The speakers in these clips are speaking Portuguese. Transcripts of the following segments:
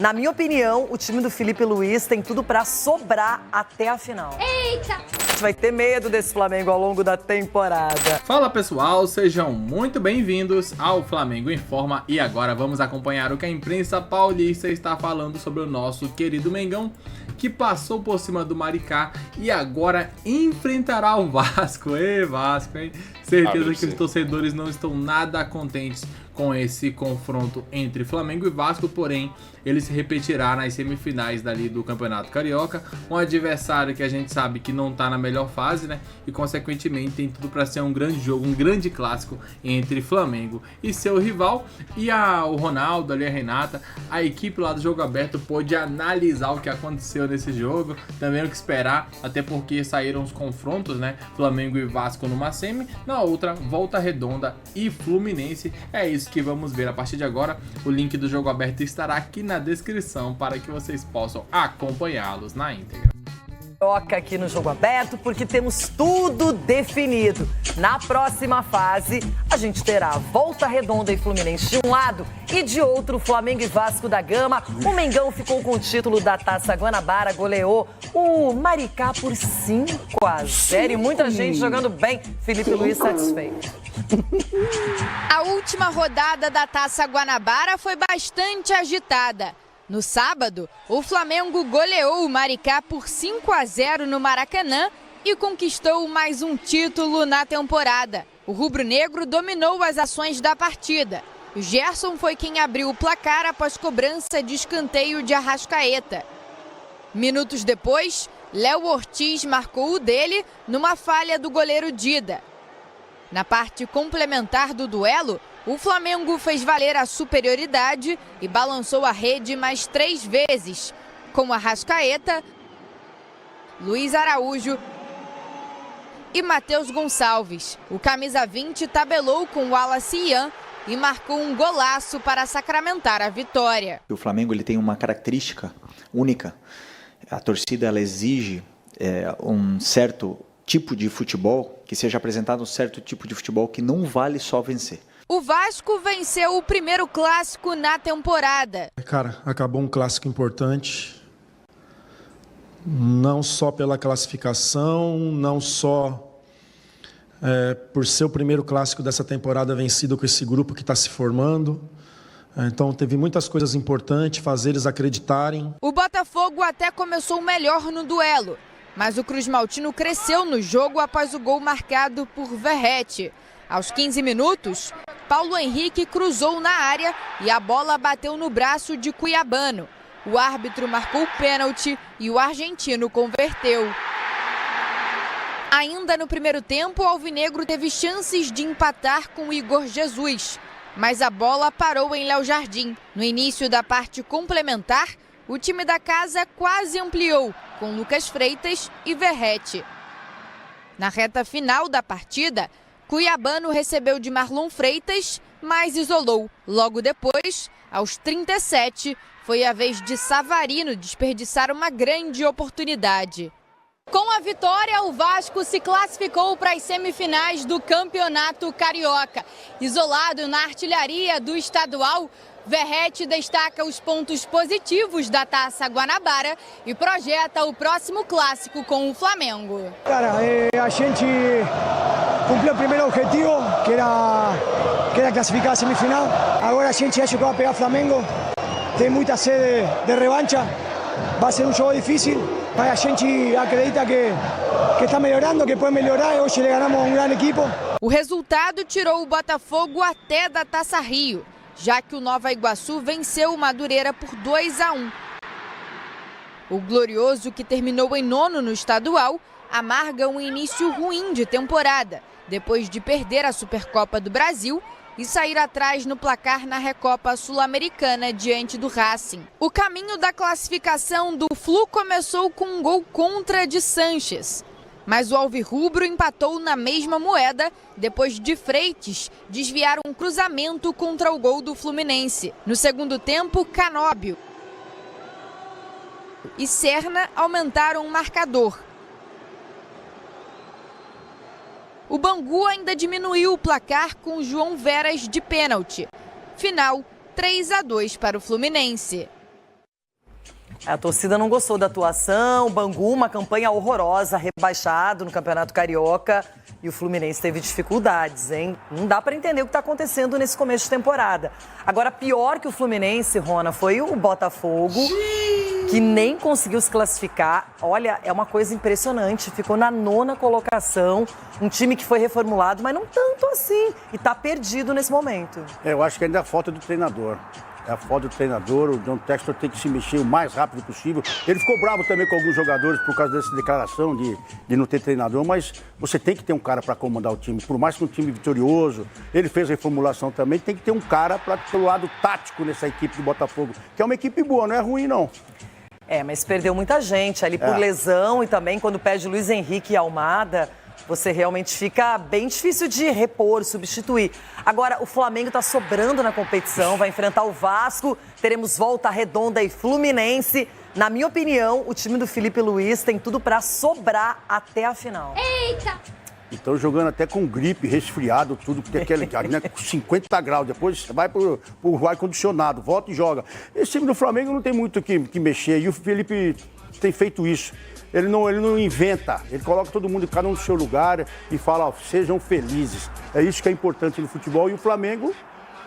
Na minha opinião, o time do Felipe Luiz tem tudo para sobrar até a final. Eita! A gente vai ter medo desse Flamengo ao longo da temporada. Fala pessoal, sejam muito bem-vindos ao Flamengo em Forma e agora vamos acompanhar o que a imprensa paulista está falando sobre o nosso querido Mengão, que passou por cima do Maricá e agora enfrentará o Vasco. Ê, Vasco, hein? Certeza que os torcedores não estão nada contentes com esse confronto entre Flamengo e Vasco, porém ele se repetirá nas semifinais dali do Campeonato Carioca, um adversário que a gente sabe que não tá na melhor fase, né? E consequentemente tem tudo para ser um grande jogo, um grande clássico entre Flamengo e seu rival. E o Ronaldo, ali a Renata, a equipe lá do Jogo Aberto pôde analisar o que aconteceu nesse jogo, também o que esperar, até porque saíram os confrontos, né? Flamengo e Vasco numa semi, na outra Volta Redonda e Fluminense. É isso que vamos ver a partir de agora. O link do Jogo Aberto estará aqui na descrição para que vocês possam acompanhá-los na íntegra. Toca aqui no Jogo Aberto porque temos tudo definido. Na próxima fase, a gente terá Volta Redonda e Fluminense de um lado e de outro Flamengo e Vasco da Gama. O Mengão ficou com o título da Taça Guanabara, goleou o Maricá por 5-0 e muita gente jogando bem. Felipe Luiz satisfeito. A última rodada da Taça Guanabara foi bastante agitada. No sábado, o Flamengo goleou o Maricá por 5-0 no Maracanã e conquistou mais um título na temporada. O rubro-negro dominou as ações da partida. O Gerson foi quem abriu o placar após cobrança de escanteio de Arrascaeta. Minutos depois, Léo Ortiz marcou o dele numa falha do goleiro Dida. Na parte complementar do duelo, o Flamengo fez valer a superioridade e balançou a rede mais 3 vezes, com Arrascaeta, Luiz Araújo e Matheus Gonçalves. O camisa 20 tabelou com o Wallace Ian e marcou um golaço para sacramentar a vitória. O Flamengo ele tem uma característica única. A torcida ela exige um certo tipo de futebol, que seja apresentado um certo tipo de futebol que não vale só vencer. O Vasco venceu o primeiro clássico na temporada. Cara, acabou um clássico importante, não só pela classificação, não só por ser o primeiro clássico dessa temporada vencido com esse grupo que está se formando. Então teve muitas coisas importantes, fazer eles acreditarem. O Botafogo até começou melhor no duelo, mas o Cruz Maltino cresceu no jogo após o gol marcado por Verratti. Aos 15 minutos, Paulo Henrique cruzou na área e a bola bateu no braço de Cuiabano. O árbitro marcou o pênalti e o argentino converteu. Ainda no primeiro tempo, o alvinegro teve chances de empatar com Igor Jesus, mas a bola parou em Léo Jardim. No início da parte complementar, o time da casa quase ampliou, com Lucas Freitas e Verratti. Na reta final da partida, Cuiabano recebeu de Marlon Freitas, mas isolou. Logo depois, aos 37, foi a vez de Savarino desperdiçar uma grande oportunidade. Com a vitória, o Vasco se classificou para as semifinais do Campeonato Carioca. Isolado na artilharia do estadual, Verratti destaca os pontos positivos da Taça Guanabara e projeta o próximo clássico com o Flamengo. Cara, a gente cumpriu o primeiro objetivo, que era classificar a semifinal. Agora a gente acha que vai pegar o Flamengo. Tem muita sede de revancha. Vai ser um jogo difícil, mas a gente acredita que está melhorando, que pode melhorar. E hoje le ganamos a um grande equipe. O resultado tirou o Botafogo até da Taça Rio, já que o Nova Iguaçu venceu o Madureira por 2-1. O Glorioso, que terminou em 9º no estadual, amarga um início ruim de temporada, depois de perder a Supercopa do Brasil e sair atrás no placar na Recopa Sul-Americana diante do Racing. O caminho da classificação do Flu começou com um gol contra de Sanches, mas o alvirrubro empatou na mesma moeda depois de Freitas desviar um cruzamento contra o gol do Fluminense. No segundo tempo, Canóbio e Serna aumentaram o marcador. O Bangu ainda diminuiu o placar com João Veras de pênalti. Final 3-2 para o Fluminense. A torcida não gostou da atuação, o Bangu, uma campanha horrorosa, rebaixado no Campeonato Carioca, e o Fluminense teve dificuldades, hein? Não dá para entender o que está acontecendo nesse começo de temporada. Agora, pior que o Fluminense, Rona, foi o Botafogo, que nem conseguiu se classificar. Olha, é uma coisa impressionante, ficou na 9ª colocação, um time que foi reformulado, mas não tanto assim, e está perdido nesse momento. Eu acho que ainda é a falta do treinador. É a falta do treinador, o John Textor tem que se mexer o mais rápido possível. Ele ficou bravo também com alguns jogadores por causa dessa declaração de não ter treinador, mas você tem que ter um cara para comandar o time. Por mais que um time vitorioso, ele fez a reformulação também, tem que ter um cara pelo lado tático nessa equipe do Botafogo, que é uma equipe boa, não é ruim não. Mas perdeu muita gente ali por lesão e também quando perde Luiz Henrique e Almada, você realmente fica bem difícil de repor, substituir. Agora, o Flamengo está sobrando na competição, vai enfrentar o Vasco, teremos Volta Redonda e Fluminense. Na minha opinião, o time do Felipe Luiz tem tudo para sobrar até a final. Eita! Então jogando até com gripe, resfriado, tudo, porque aquele né, com 50 graus, depois vai pro ar-condicionado, volta e joga. Esse time do Flamengo não tem muito que mexer, e o Felipe tem feito isso. Ele não inventa, ele coloca todo mundo, cada um no seu lugar e fala, ó, sejam felizes. É isso que é importante no futebol e o Flamengo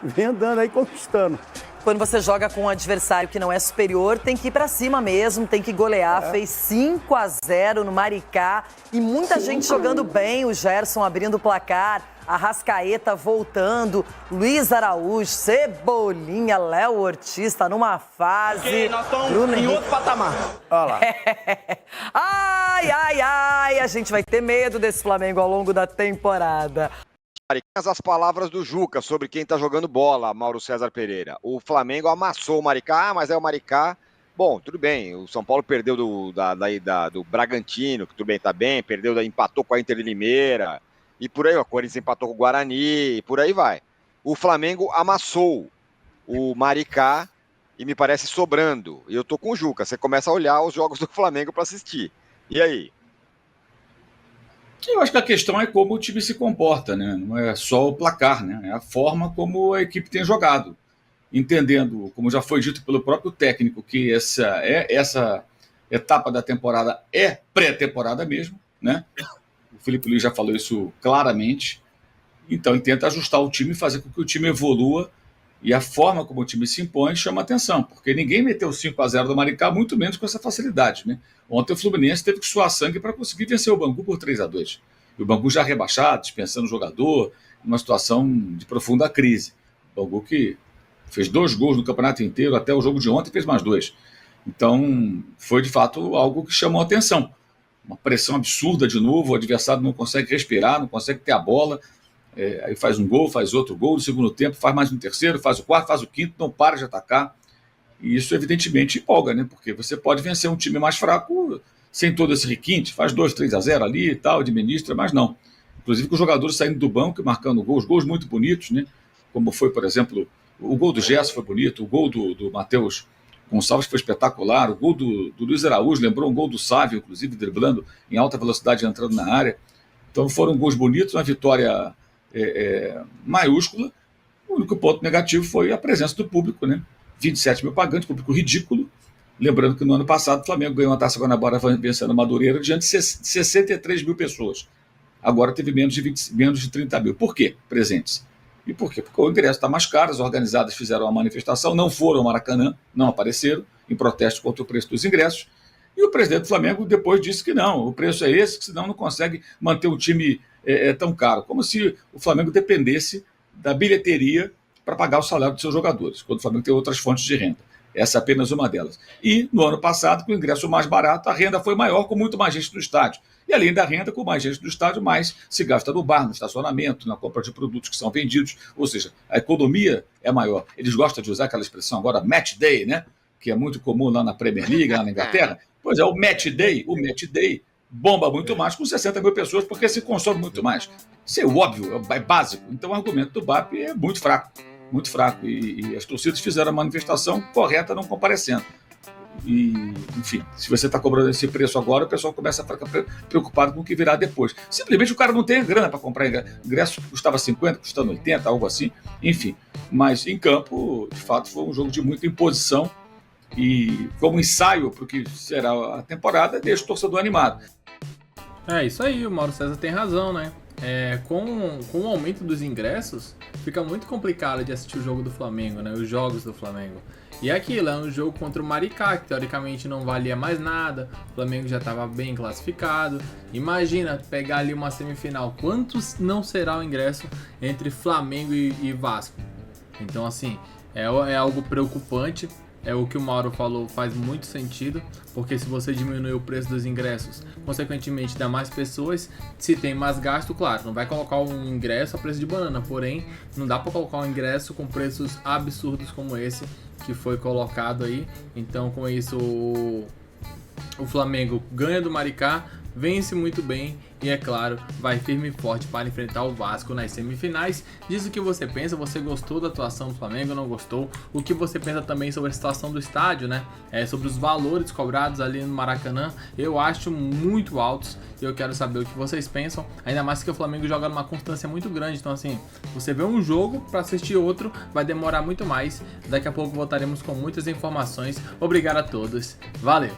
vem andando aí conquistando. Quando você joga com um adversário que não é superior, tem que ir pra cima mesmo, tem que golear. Fez 5-0 no Maricá e muita gente jogando bem, o Gerson abrindo o placar, Arrascaeta voltando, Luiz Araújo, Cebolinha, Léo Ortiz, tá numa fase. Porque nós estamos em outro patamar. Olha lá. Ai, a gente vai ter medo desse Flamengo ao longo da temporada. As palavras do Juca sobre quem tá jogando bola, Mauro César Pereira. O Flamengo amassou o Maricá, mas é o Maricá. Bom, tudo bem, o São Paulo perdeu do Bragantino, que tudo bem, tá bem, empatou com a Inter de Limeira, e por aí, o Corinthians empatou com o Guarani, e por aí vai. O Flamengo amassou o Maricá e me parece sobrando. E eu tô com o Juca, você começa a olhar os jogos do Flamengo para assistir. E aí? Eu acho que a questão é como o time se comporta, né? Não é só o placar, né? É a forma como a equipe tem jogado. Entendendo, como já foi dito pelo próprio técnico, que essa etapa da temporada é pré-temporada mesmo, né? O Felipe Luiz já falou isso claramente. Então ele tenta ajustar o time e fazer com que o time evolua, e a forma como o time se impõe chama atenção, porque ninguém meteu 5-0 do Maricá, muito menos com essa facilidade, né? Ontem o Fluminense teve que suar sangue para conseguir vencer o Bangu por 3-2. E o Bangu já rebaixado, dispensando o jogador, numa situação de profunda crise. O Bangu que fez 2 gols no campeonato inteiro, até o jogo de ontem fez mais 2. Então foi de fato algo que chamou a atenção. Uma pressão absurda de novo, o adversário não consegue respirar, não consegue ter a bola, aí faz um gol, faz outro gol, no segundo tempo faz mais um terceiro, faz o quarto, faz o quinto, não para de atacar. E isso evidentemente empolga, né? Porque você pode vencer um time mais fraco sem todo esse requinte, faz 2-3-0 ali e tal, administra, mas não. Inclusive com os jogadores saindo do banco e marcando gols muito bonitos, né? Como foi, por exemplo, o gol do Gerson foi bonito, o gol do Matheus Gonçalves foi espetacular, o gol do Luiz Araújo lembrou um gol do Sávio, inclusive driblando em alta velocidade entrando na área. Então foram gols bonitos, uma vitória maiúscula. O único ponto negativo foi a presença do público, né? 27 mil pagantes, público ridículo. Lembrando que no ano passado o Flamengo ganhou a Taça Guanabara vencendo a Madureira diante de 63 mil pessoas. Agora teve menos de 30 mil. Por quê? Presentes. E por quê? Porque o ingresso está mais caro, as organizadas fizeram uma manifestação, não foram ao Maracanã, não apareceram, em protesto contra o preço dos ingressos. E o presidente do Flamengo depois disse que não, o preço é esse, que senão não consegue manter um time tão caro. Como se o Flamengo dependesse da bilheteria para pagar o salário dos seus jogadores, quando o Flamengo tem outras fontes de renda. Essa é apenas uma delas. E no ano passado, com o ingresso mais barato, a renda foi maior, com muito mais gente no estádio. E além da renda, com mais gente no estádio, mais se gasta no bar, no estacionamento, na compra de produtos que são vendidos. Ou seja, a economia é maior. Eles gostam de usar aquela expressão agora, match day, né? Que é muito comum lá na Premier League, lá na Inglaterra. Pois é, o match day bomba muito mais com 60 mil pessoas, porque se consome muito mais. Isso é óbvio, é básico. Então o argumento do BAP é muito fraco. Muito fraco, e as torcidas fizeram a manifestação correta não comparecendo. E, enfim, se você está cobrando esse preço agora, o pessoal começa a ficar preocupado com o que virá depois. Simplesmente o cara não tem grana para comprar ingresso. O ingresso custava 50, custando 80, algo assim, enfim. Mas em campo, de fato, foi um jogo de muita imposição e como ensaio para o que será a temporada, deixa o torcedor animado. É isso aí, o Mauro César tem razão, né? Com o aumento dos ingressos, fica muito complicado de assistir o jogo do Flamengo, né? Os jogos do Flamengo. E aquilo, é um jogo contra o Maricá, que teoricamente não valia mais nada, o Flamengo já estava bem classificado. Imagina pegar ali uma semifinal, quantos não será o ingresso entre Flamengo e Vasco? Então assim, é algo preocupante. É o que o Mauro falou, faz muito sentido, porque se você diminuir o preço dos ingressos, consequentemente dá mais pessoas, se tem mais gasto, claro, não vai colocar um ingresso a preço de banana, porém, não dá para colocar um ingresso com preços absurdos como esse que foi colocado aí. Então, com isso, o Flamengo ganha do Maricá, vence muito bem e, é claro, vai firme e forte para enfrentar o Vasco nas semifinais. Diz o que você pensa, você gostou da atuação do Flamengo, não gostou? O que você pensa também sobre a situação do estádio, né? Sobre os valores cobrados ali no Maracanã, eu acho muito altos e eu quero saber o que vocês pensam, ainda mais que o Flamengo joga numa constância muito grande, então assim, você vê um jogo para assistir outro, vai demorar muito mais. Daqui a pouco voltaremos com muitas informações. Obrigado a todos, valeu!